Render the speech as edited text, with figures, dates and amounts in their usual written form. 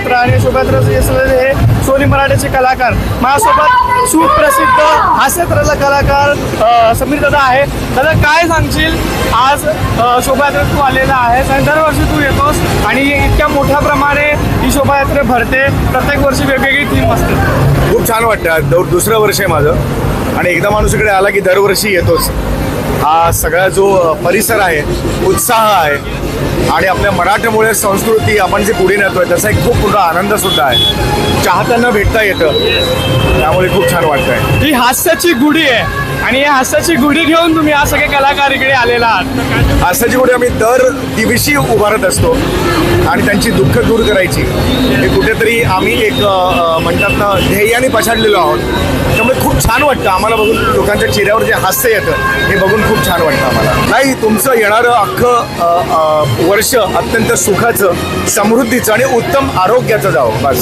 शोभायात्रा आणि शोभायात्रा हे सोनी मराठीचे कलाकार माझ्यासोबत सुप्रसिद्ध हास्यचित्र कलाकार समीर दादा आहे. दादा काय सांगशील, आज शोभायात्रेत तू आलेला आहेस आणि दरवर्षी तू येतोस आणि इतक्या मोठ्या प्रमाणे ही शोभायात्रा भरते, प्रत्येक वर्षी वेगवेगळी थीम असते. खूप छान वाटतं. दुसरं वर्ष आहे माझं आणि एकदा माणूस इकडे आला की दरवर्षी येतोच. हा सगळा जो परिसर आहे, उत्साह आहे आणि आपल्या मराठमोळे संस्कृती आपण जे पुढे नेतोय त्याचा एक खूप मोठा आनंद सुद्धा आहे. चाहत्यांना भेटता येतं, त्यामुळे खूप छान वाटतंय. ही हास्याची गुढी आहे आणि या हास्याची गुढी घेऊन तुम्ही आज सगळे कलाकार इकडे आलेला आहात. हास्याची गुढी आम्ही दर दिवशी उभारत असतो आणि त्यांची दुःख दूर करायची हे कुठेतरी आम्ही एक म्हणतात ना ध्येयाने पछाडलेलो आहोत. त्यामुळे खूप छान वाटतं आम्हाला बघून. लोकांच्या चेहऱ्यावर जे हास्य येतं हे बघून खूप छान वाटतं आम्हाला. नाही, तुमचं येणारं अख्खं वर्ष अत्यंत सुखाचं, समृद्धीचं आणि उत्तम आरोग्याचं जावं बस.